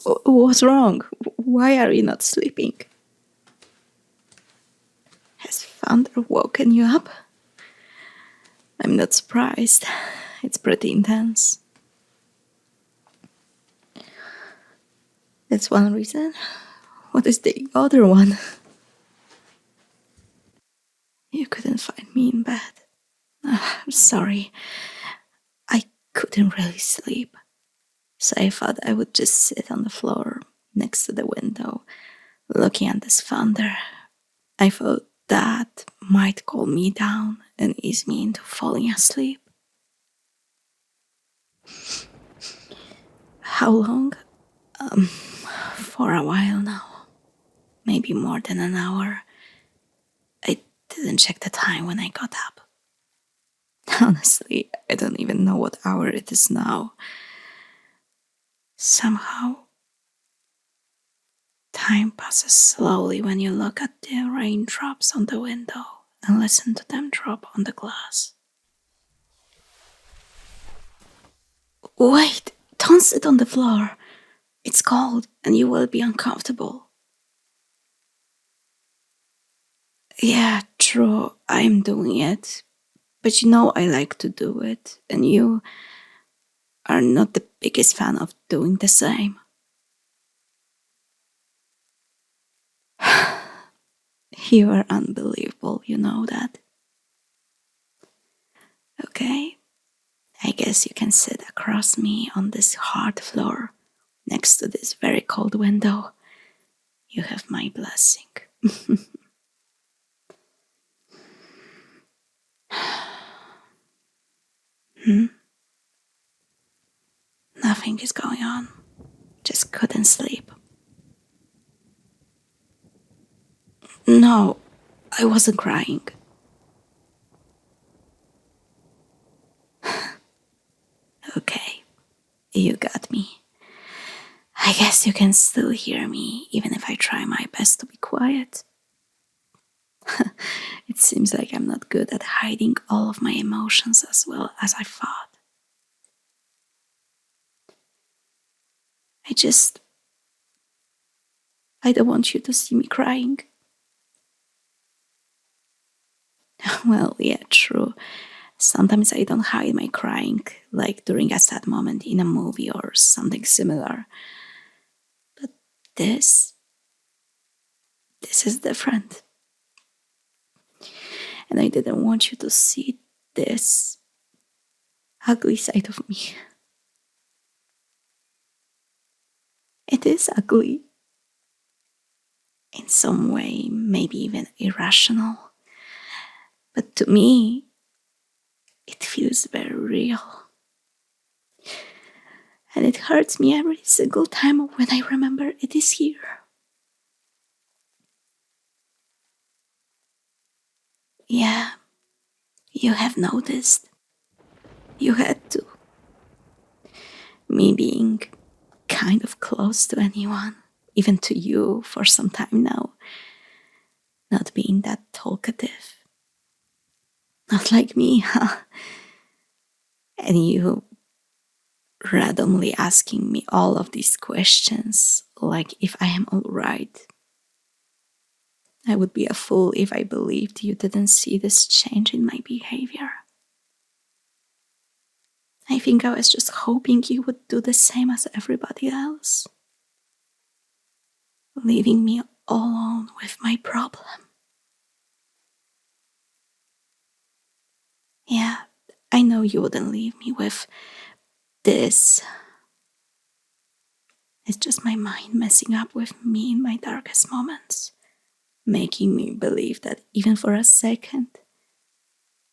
What's wrong? Why are you not sleeping? Has thunder woken you up? I'm not surprised. It's pretty intense. That's one reason. What is the other one? You couldn't find me in bed. I'm sorry. I couldn't really sleep. So I thought I would just sit on the floor next to the window, looking at this thunder. I thought that might calm me down and ease me into falling asleep. How long? For a while now. Maybe more than an hour. I didn't check the time when I got up. Honestly, I don't even know what hour it is now. Somehow, time passes slowly when you look at the raindrops on the window and listen to them drop on the glass. Wait, don't sit on the floor. It's cold and you will be uncomfortable. Yeah, true, I'm doing it. But you know I like to do it, and you are not the biggest fan of doing the same. You are unbelievable, you know that. Okay, I guess you can sit across me on this hard floor, next to this very cold window. You have my blessing. Nothing is going on. Just couldn't sleep. No, I wasn't crying. Okay, you got me. I guess you can still hear me, even if I try my best to be quiet. It seems like I'm not good at hiding all of my emotions as well as I thought. I don't want you to see me crying. Well, yeah, true. Sometimes I don't hide my crying, like during a sad moment in a movie or something similar. But this is different. And I didn't want you to see this ugly side of me. It is ugly. In some way, maybe even irrational. But to me, it feels very real. And it hurts me every single time when I remember it is here. Yeah, you have noticed. You had to. Me being kind of close to anyone, even to you for some time now. Not being that talkative. Not like me, huh? And you randomly asking me all of these questions, like if I am alright. I would be a fool if I believed you didn't see this change in my behavior. I think I was just hoping you would do the same as everybody else. Leaving me all alone with my problem. Yeah, I know you wouldn't leave me with this. It's just my mind messing up with me in my darkest moments, making me believe that even for a second,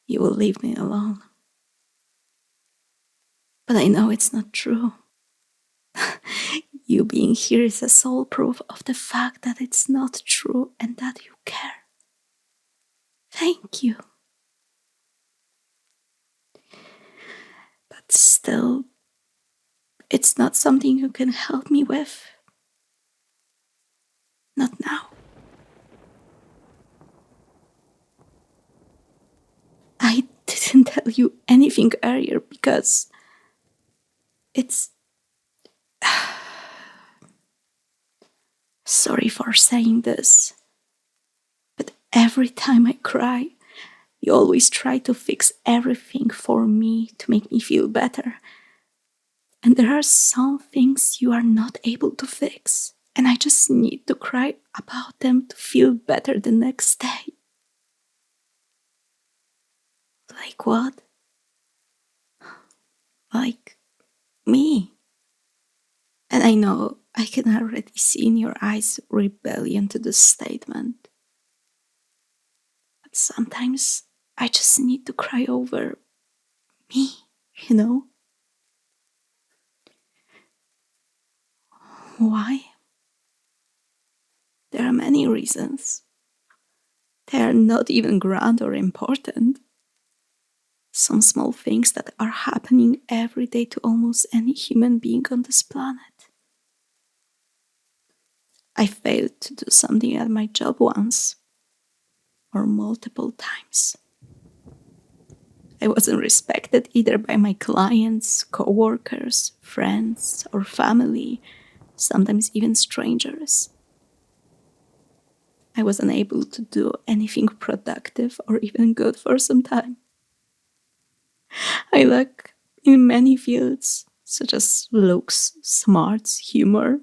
you will leave me alone. But I know it's not true. You being here is a sole proof of the fact that it's not true and that you care. Thank you. But still, it's not something you can help me with. Not now. I didn't tell you anything earlier because it's... Sorry for saying this, but every time I cry, you always try to fix everything for me to make me feel better. And there are some things you are not able to fix, and I just need to cry about them to feel better the next day. Like what? Like me. And I know I can already see in your eyes rebellion to this statement. But sometimes I just need to cry over me, you know? Why? There are many reasons. They are not even grand or important. Some small things that are happening every day to almost any human being on this planet. I failed to do something at my job once, or multiple times. I wasn't respected either by my clients, co-workers, friends, or family, sometimes even strangers. I was unable to do anything productive or even good for some time. I lack in many fields, such as looks, smarts, humor.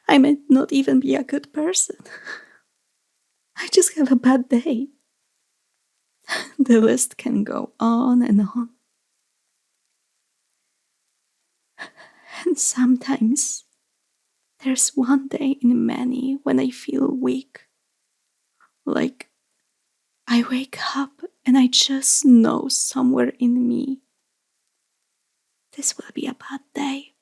I might not even be a good person. I just have a bad day. The list can go on and on. And sometimes there's one day in many when I feel weak. Like I wake up and I just know somewhere in me this will be a bad day.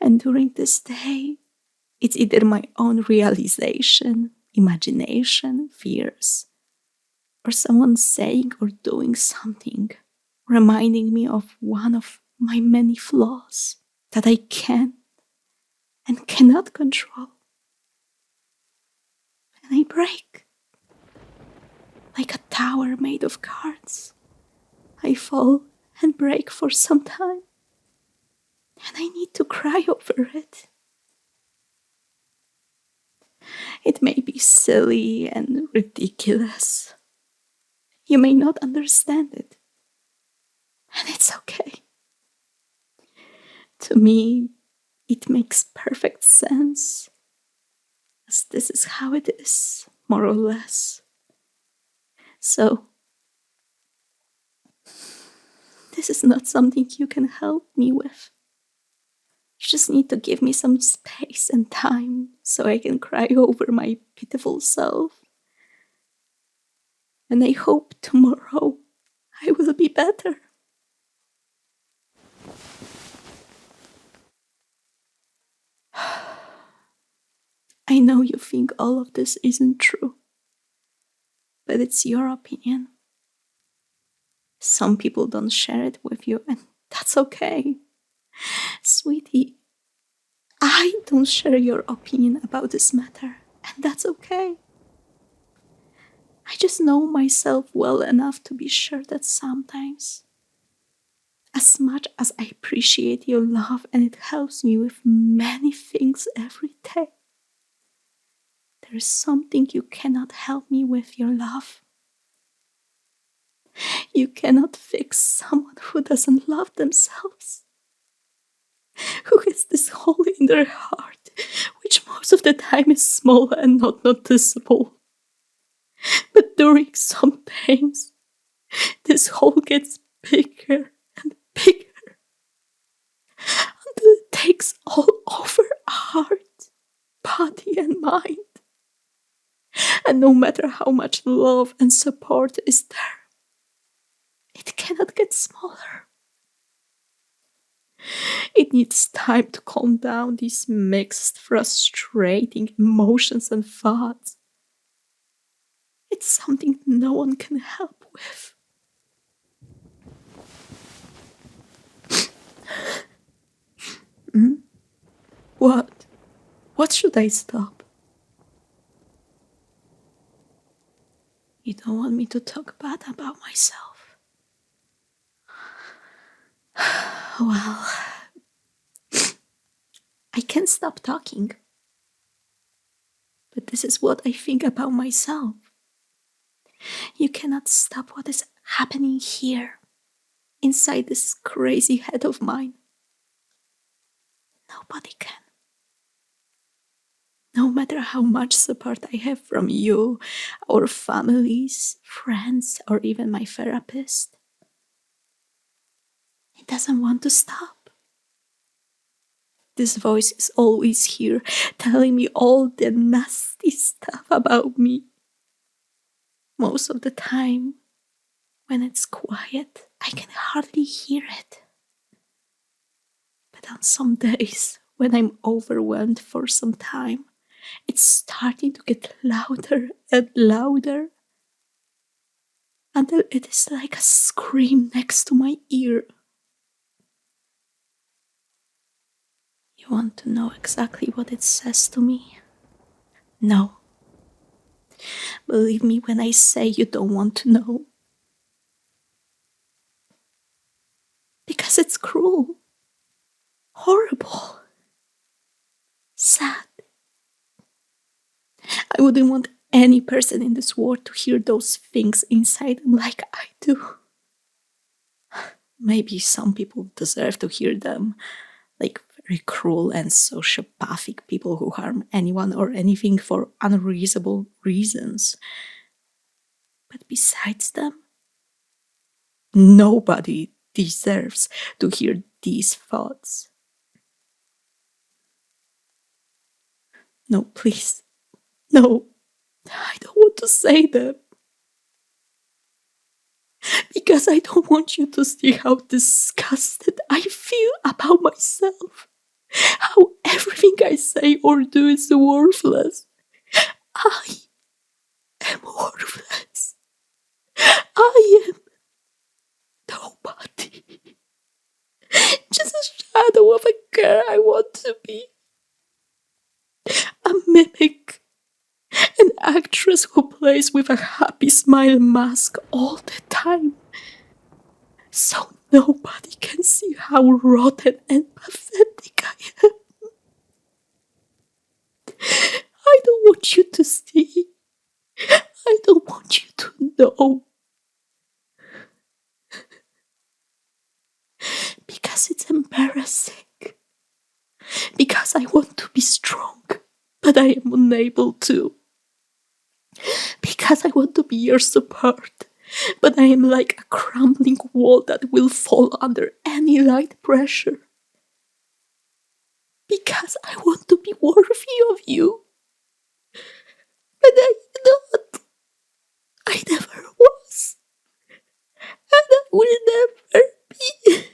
And during this day, it's either my own realization, imagination, fears, or someone saying or doing something, reminding me of one of my many flaws that I can and cannot control. And I break. Like a tower made of cards. I fall and break for some time. And I need to cry over it. It may be silly and ridiculous. You may not understand it. And it's okay. To me, it makes perfect sense. As this is how it is, more or less. So, this is not something you can help me with. You just need to give me some space and time so I can cry over my pitiful self. And I hope tomorrow I will be better. I know you think all of this isn't true, but it's your opinion. Some people don't share it with you, and that's okay. Sweetie, I don't share your opinion about this matter, and that's okay. I just know myself well enough to be sure that sometimes, as much as I appreciate your love and it helps me with many things every day, there is something you cannot help me with, your love. You cannot fix someone who doesn't love themselves, who has this hole in their heart, which most of the time is small and not noticeable. But during some pains, this hole gets bigger and bigger until it takes all over heart, body, and mind. And no matter how much love and support is there, it cannot get smaller. It needs time to calm down these mixed, frustrating emotions and thoughts. It's something no one can help with. What? What should I stop? You don't want me to talk bad about myself? Well, can't stop talking. But this is what I think about myself. You cannot stop what is happening here, inside this crazy head of mine. Nobody can. No matter how much support I have from you, our families, friends, or even my therapist, it doesn't want to stop. This voice is always here, telling me all the nasty stuff about me. Most of the time, when it's quiet, I can hardly hear it. But on some days, when I'm overwhelmed for some time, it's starting to get louder and louder until it is like a scream next to my ear. You want to know exactly what it says to me? No. Believe me when I say you don't want to know. Because it's cruel, horrible, sad. I wouldn't want any person in this world to hear those things inside them like I do. Maybe some people deserve to hear them, like very cruel and sociopathic people who harm anyone or anything for unreasonable reasons. But besides them, nobody deserves to hear these thoughts. No, please. No, I don't want to say them. Because I don't want you to see how disgusted I feel about myself. How everything I say or do is worthless. I am worthless. I am nobody. Just a shadow of a girl I want to be. A mimic. An actress who plays with a happy smile mask all the time. So nobody can see how rotten and pathetic I am. I don't want you to see. I don't want you to know. Because it's embarrassing. Because I want to be strong, but I am unable to. Because I want to be your support, but I am like a crumbling wall that will fall under any light pressure. Because I want to be worthy of you. But I am not. I never was. And I will never be.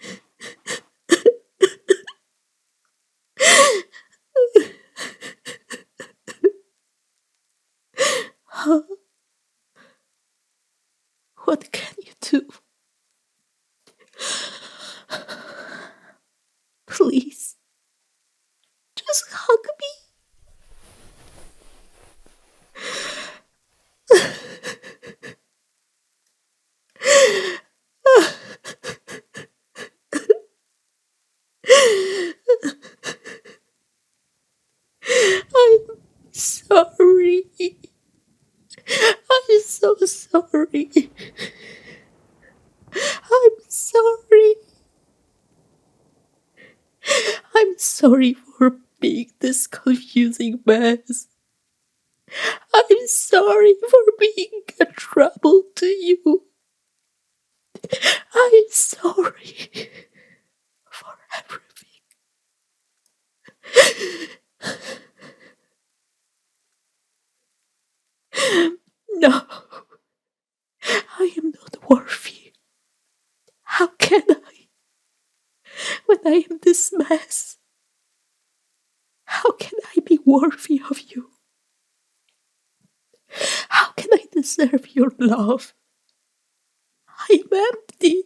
What can you do? Please, just hug me. I'm sorry. I'm so sorry. I'm sorry. I'm sorry for being this confusing mess. I'm sorry for being a trouble to you. I'm sorry for everything. No, I am not worthy. How can I? When I am this mess, how can I be worthy of you? How can I deserve your love? I am empty,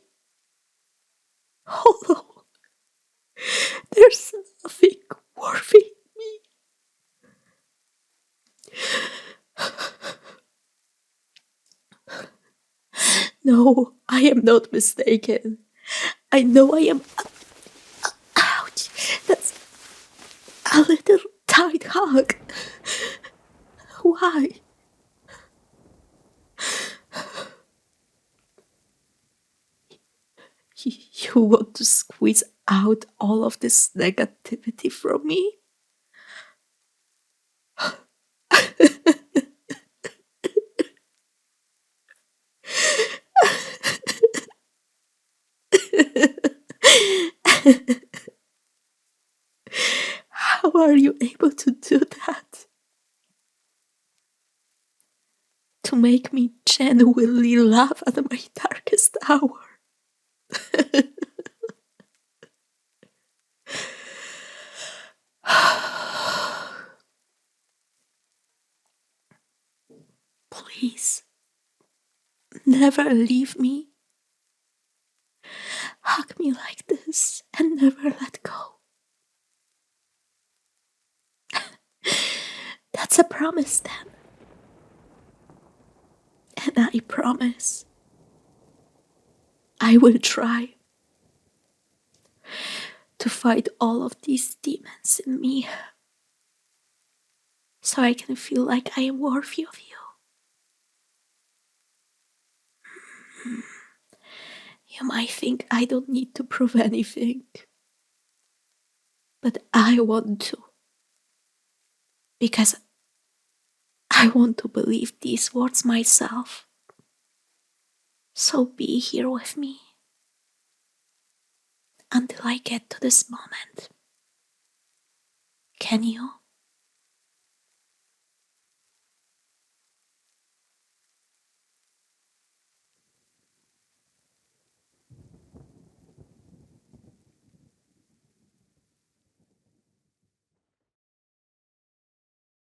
hollow. There's nothing worthy in me. No, I am not mistaken. I know I am. Ouch! A little tight hug. Why? You want to squeeze out all of this negativity from me? How are you able to do that? To make me genuinely laugh at my darkest hour. Please, never leave me. Hug me like this and never let go. That's a promise then. And I promise I will try to fight all of these demons in me so I can feel like I am worthy of you. You might think I don't need to prove anything, but I want to. Because I want to believe these words myself. So be here with me until I get to this moment. Can you?